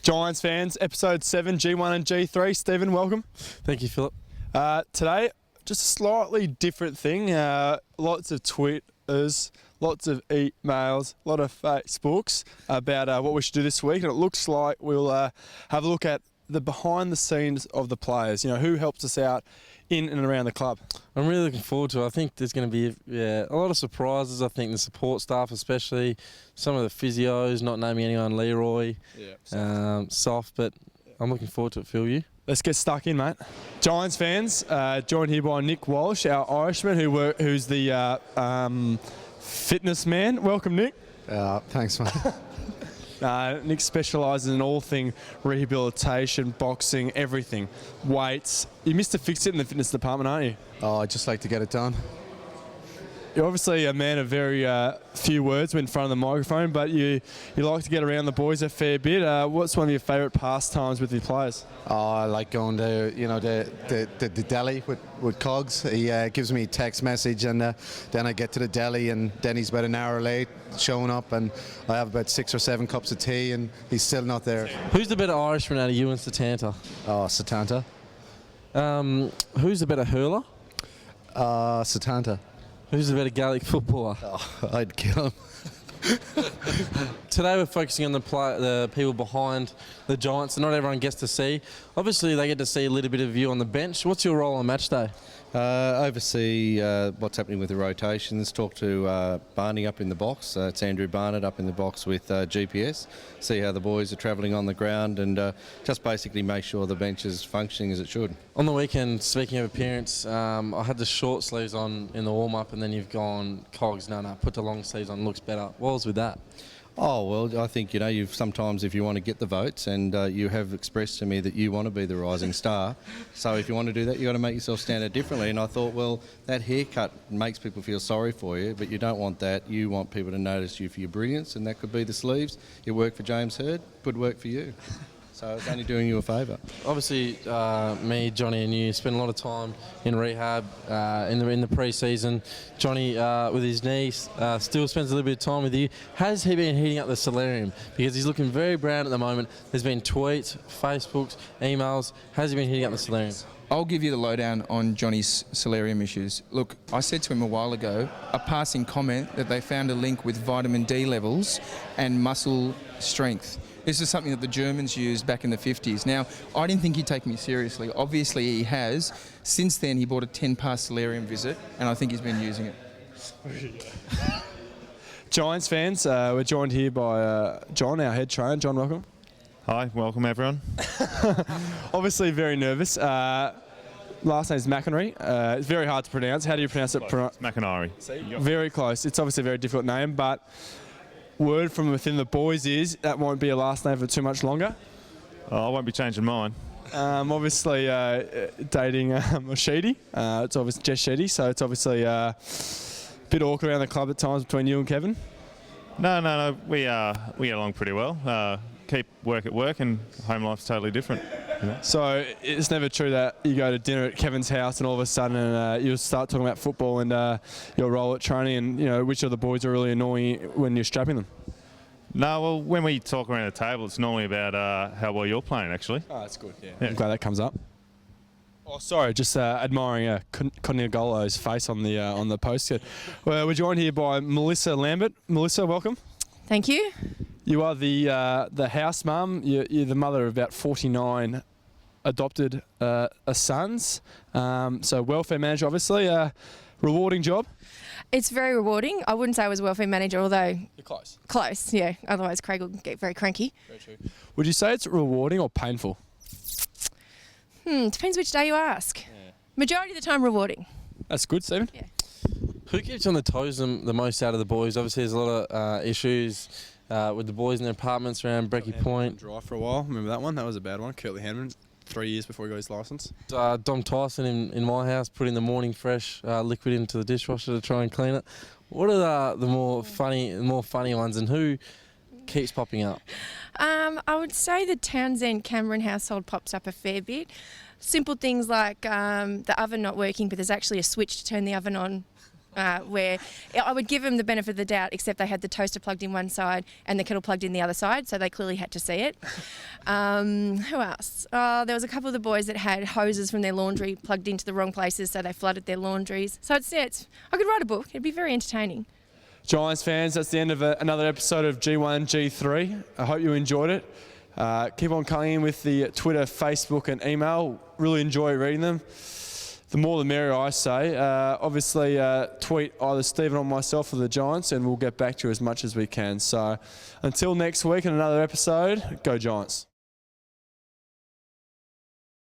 Giants fans, episode 7, G1 and G3. Stephen, welcome. Thank you, Philip. Today, just a slightly different thing. Lots of Twitters, lots of emails, a lot of Facebooks about what we should do this week. And it looks like we'll have a look at the behind the scenes of the players. You know, who helps us out in and around the club. I'm really looking forward to it. I think there's going to be a lot of surprises. I think the support staff, especially some of the physios, not naming anyone, Leroy, soft, but I'm looking forward to it, Phil. You? Let's get stuck in, mate. Giants fans, joined here by Nick Walsh, our Irishman, who's the fitness man. Welcome, Nick. Thanks, mate. Nick specialises in all thing rehabilitation, boxing, everything. Weights. You missed a fix it in the fitness department, aren't you? Oh, I just like to get it done. You're obviously a man of very few words in front of the microphone, but you like to get around the boys a fair bit. What's one of your favourite pastimes with your players? Oh, I like going to the deli with Cogs. He gives me a text message, and then I get to the deli, and then he's about an hour late showing up, and I have about 6 or 7 cups of tea, and he's still not there. Who's the better Irishman out of you and Satanta? Oh, Satanta. Who's the better hurler? Satanta. Who's the better Gaelic footballer? Oh, I'd kill him. Today we're focusing on the people behind the Giants that not everyone gets to see. Obviously they get to see a little bit of you on the bench. What's your role on match day? Oversee what's happening with the rotations, talk to Barney up in the box. It's Andrew Barnett up in the box with GPS, see how the boys are travelling on the ground, and just basically make sure the bench is functioning as it should. On the weekend, speaking of appearance, I had the short sleeves on in the warm-up, and then you've gone, Cogs, no, put the long sleeves on, looks better. What was with that? Oh, well, I think, you've sometimes, if you want to get the votes, and you have expressed to me that you want to be the rising star, so if you want to do that, you've got to make yourself stand out differently. And I thought, well, that haircut makes people feel sorry for you, but you don't want that. You want people to notice you for your brilliance, and that could be the sleeves. It worked for James Hird, could work for you. So it's only doing you a favour. Obviously, me, Johnny and you spend a lot of time in rehab in the pre-season. Johnny, with his knees, still spends a little bit of time with you. Has he been heating up the solarium? Because he's looking very brown at the moment. There's been tweets, Facebooks, emails. Has he been heating up the solarium? I'll give you the lowdown on Johnny's solarium issues. Look, I said to him a while ago, a passing comment, that they found a link with vitamin D levels and muscle strength. This is something that the Germans used back in the 50s. Now, I didn't think he'd take me seriously. Obviously, he has. Since then, he bought a 10-pass solarium visit, and I think he's been using it. Giants fans, we're joined here by John, our head trainer. John, welcome. Hi, welcome everyone. Obviously very nervous. Last name's McInerney. It's very hard to pronounce. How do you pronounce it? It's McInerney. Very close. It's obviously a very difficult name, but word from within the boys is that won't be a last name for too much longer. Oh, I won't be changing mine. Obviously dating Sheedy. It's obviously Jess Sheedy, so it's obviously a bit awkward around the club at times between you and Kevin. No. We get along pretty well. Keep work at work, and home life's totally different. So it's never true that you go to dinner at Kevin's house and all of a sudden you'll start talking about football and your role at training, and which of the boys are really annoying when you're strapping them. No, well, when we talk around the table, it's normally about how well you're playing, actually. Oh, that's good. Yeah. I'm glad that comes up. Oh, sorry, just admiring Conigolo's face on the post. Well, we're joined here by Melissa Lambert. Melissa, welcome. Thank you. You are the house mum. You're the mother of about 49 adopted sons. So welfare manager, obviously, rewarding job. It's very rewarding. I wouldn't say I was a welfare manager, although... You're close. Close, yeah. Otherwise Craig will get very cranky. Very true. Would you say it's rewarding or painful? Depends which day you ask. Yeah. Majority of the time rewarding. That's good, Stephen. Yeah. Who keeps on the toes the most out of the boys? Obviously there's a lot of issues with the boys in their apartments around Brecky Point. Dry for a while. Remember that one? That was a bad one. Curtly Hanman, 3 years before he got his licence. Dom Tyson in my house putting the morning fresh liquid into the dishwasher to try and clean it. What are the more funny ones, and who keeps popping up? I would say the Townsend Cameron household pops up a fair bit. Simple things like the oven not working, but there's actually a switch to turn the oven on where I would give them the benefit of the doubt, except they had the toaster plugged in one side and the kettle plugged in the other side, so they clearly had to see it. Who else? There was a couple of the boys that had hoses from their laundry plugged into the wrong places, so they flooded their laundries. So I could write a book. It'd be very entertaining. Giants fans, that's the end of another episode of G1 G3. I hope you enjoyed it. Keep on coming in with the Twitter, Facebook and email. Really enjoy reading them. The more the merrier, I say. Obviously, tweet either Stephen or myself or the Giants, and we'll get back to you as much as we can. So until next week in another episode, go Giants.